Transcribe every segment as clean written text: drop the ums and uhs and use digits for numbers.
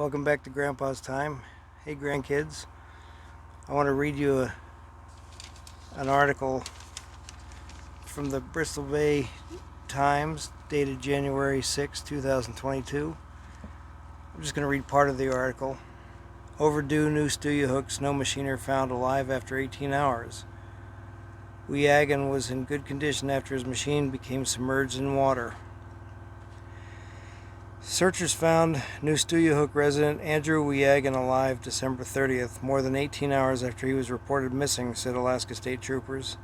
Welcome back to Grandpa's Time. Hey grandkids, I want to read you an article from the Bristol Bay Times dated January 6, 2022. I'm just going to read part of the article. Overdue new Stuyahok snow machiner found alive after 18 hours. Weagan was in good condition after his machine became submerged in water. Searchers found New Stuyahok resident Andrew Weagan alive December 30th, more than 18 hours after he was reported missing, said Alaska State Troopers.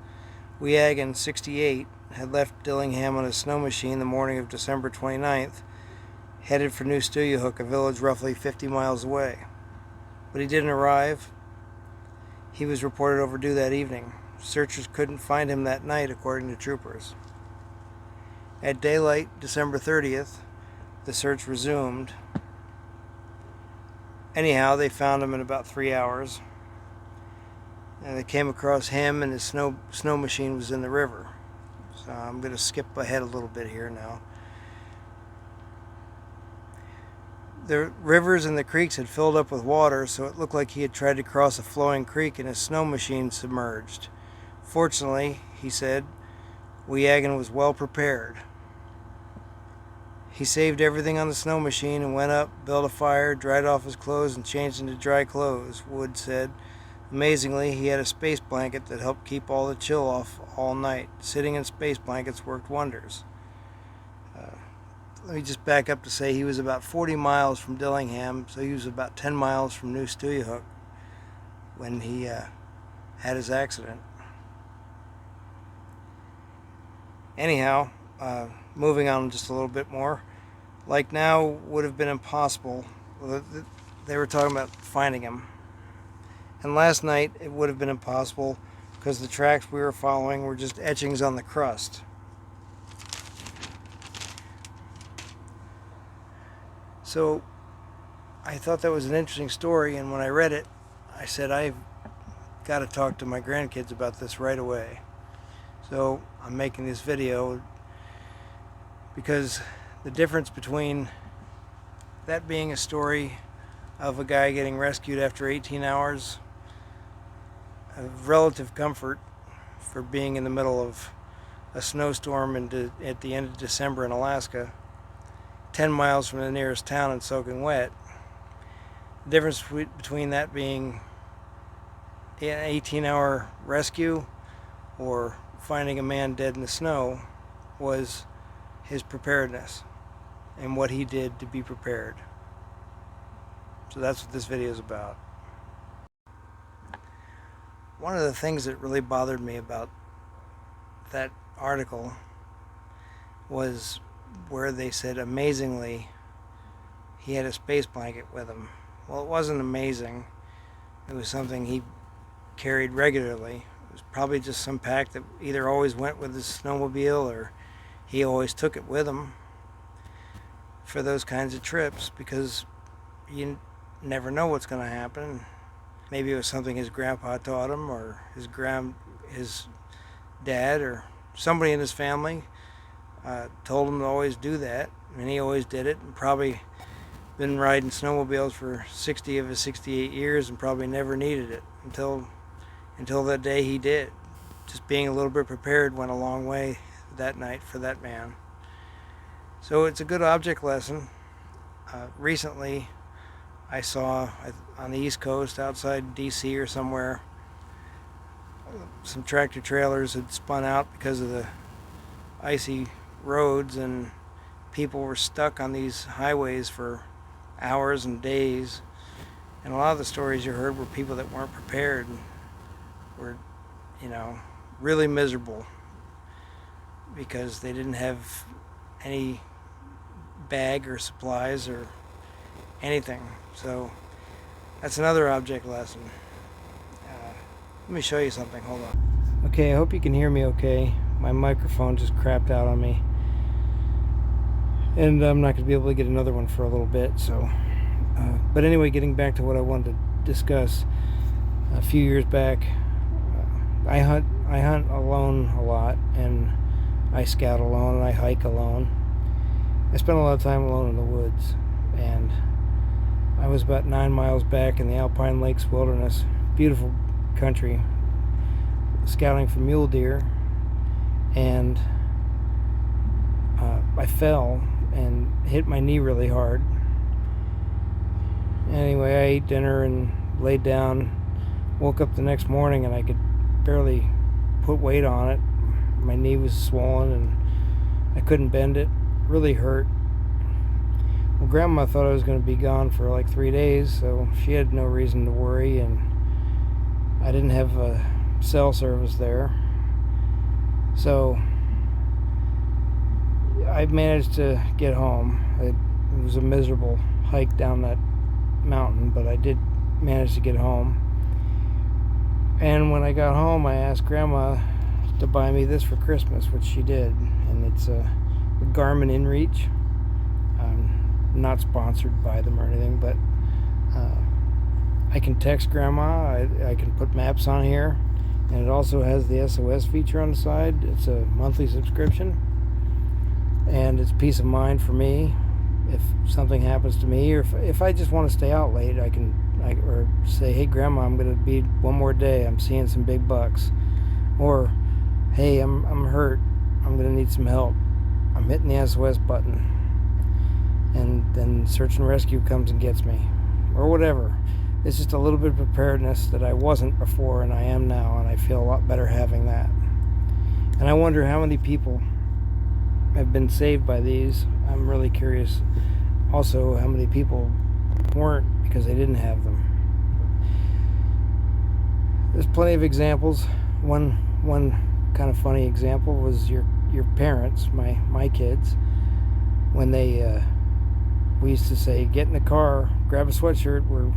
Weagan, 68, had left Dillingham on a snow machine the morning of December 29th, headed for New Stuyahok, a village roughly 50 miles away. But he didn't arrive. He was reported overdue that evening. Searchers couldn't find him that night, according to troopers. At daylight, December 30th, the search resumed. Anyhow, they found him in about 3 hours. And they came across him, and his snow machine was in the river. So I'm going to skip ahead a little bit here now. The rivers and the creeks had filled up with water, so it looked like he had tried to cross a flowing creek and his snow machine submerged. Fortunately, he said, Weagan was well prepared. He saved everything on the snow machine and went up, built a fire, dried off his clothes, and changed into dry clothes, Wood said. Amazingly, he had a space blanket that helped keep all the chill off all night. Sitting in space blankets worked wonders. Let me just back up to say he was about 40 miles from Dillingham, so he was about 10 miles from New Stuyahok when he had his accident. Anyhow, moving on just a little bit more, like now would have been impossible. They were talking about finding him. And last night it would have been impossible because the tracks we were following were just etchings on the crust. So I thought that was an interesting story, and when I read it, I said, I've got to talk to my grandkids about this right away. So I'm making this video because the difference between that being a story of a guy getting rescued after 18 hours of relative comfort for being in the middle of a snowstorm at the end of December in Alaska, 10 miles from the nearest town and soaking wet, the difference between that being an 18-hour rescue or finding a man dead in the snow was his preparedness and what he did to be prepared. So that's what this video is about. One of the things that really bothered me about that article was where they said amazingly he had a space blanket with him. Well, it wasn't amazing. It was something he carried regularly. It was probably just some pack that either always went with his snowmobile or he always took it with him for those kinds of trips, because you never know what's going to happen. Maybe it was something his grandpa taught him, or his dad or somebody in his family told him to always do that, and he always did it, and probably been riding snowmobiles for 60 of his 68 years and probably never needed it until that day he did. Just being a little bit prepared went a long way that night for that man. So it's a good object lesson. Recently I saw on the East Coast outside DC or somewhere, some tractor trailers had spun out because of the icy roads, and people were stuck on these highways for hours and days. And a lot of the stories you heard were people that weren't prepared and were, really miserable because they didn't have any bag or supplies or anything. So that's another object lesson. Let me show you something. Hold on. Okay, I hope you can hear me okay. My microphone just crapped out on me, and I'm not going to be able to get another one for a little bit. So, but anyway, getting back to what I wanted to discuss. A few years back, I hunt alone a lot, and I scout alone, and I hike alone. I spend a lot of time alone in the woods, and I was about 9 miles back in the Alpine Lakes Wilderness, beautiful country, scouting for mule deer, and I fell and hit my knee really hard. Anyway, I ate dinner and laid down, woke up the next morning, and I could barely put weight on it. My knee was swollen and I couldn't bend it. Really hurt. Well, Grandma thought I was going to be gone for like 3 days, so she had no reason to worry, and I didn't have cell service there. So I managed to get home. It was a miserable hike down that mountain, but I did manage to get home. And when I got home, I asked Grandma to buy me this for Christmas, which she did. And it's a Garmin InReach. I'm not sponsored by them or anything, but I can text Grandma. I can put maps on here. And it also has the SOS feature on the side. It's a monthly subscription. And it's peace of mind for me if something happens to me, or if I just want to stay out late, or say, hey Grandma, I'm going to be one more day, I'm seeing some big bucks, or hey, I'm hurt, I'm going to need some help, I'm hitting the SOS button, and then search and rescue comes and gets me, or whatever. It's just a little bit of preparedness that I wasn't before and I am now, and I feel a lot better having that. And I wonder how many people have been saved by these. I'm really curious also how many people weren't because they didn't have them. There's plenty of examples. One kind of funny example was your parents, my kids, when they we used to say, get in the car, grab a sweatshirt, we're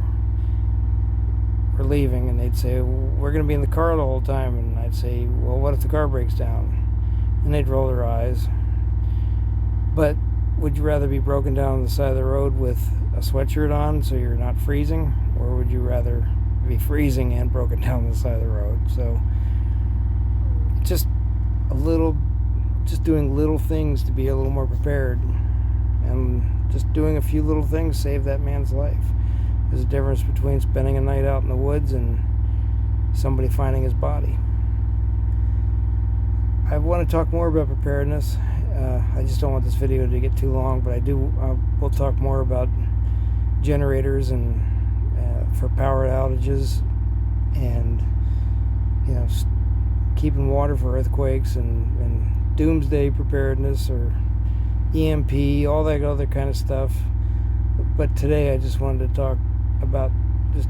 leaving, and they'd say, we're going to be in the car the whole time, and I'd say, well, what if the car breaks down? And they'd roll their eyes. But would you rather be broken down on the side of the road with a sweatshirt on so you're not freezing, or would you rather be freezing and broken down on the side of the road? So just doing little things to be a little more prepared, and just doing a few little things saved that man's life. There's a difference between spending a night out in the woods and somebody finding his body. I want to talk more about preparedness. I just don't want this video to get too long, but we'll talk more about generators and for power outages, and keeping water for earthquakes, and doomsday preparedness, or EMP, all that other kind of stuff. But today I just wanted to talk about just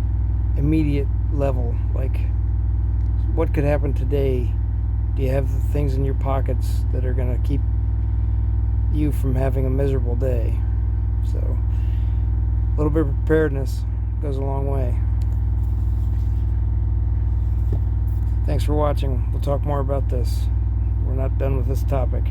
immediate level, like what could happen today. Do you have the things in your pockets that are going to keep you from having a miserable day? So a little bit of preparedness goes a long way. Thanks for watching. We'll talk more about this. We're not done with this topic.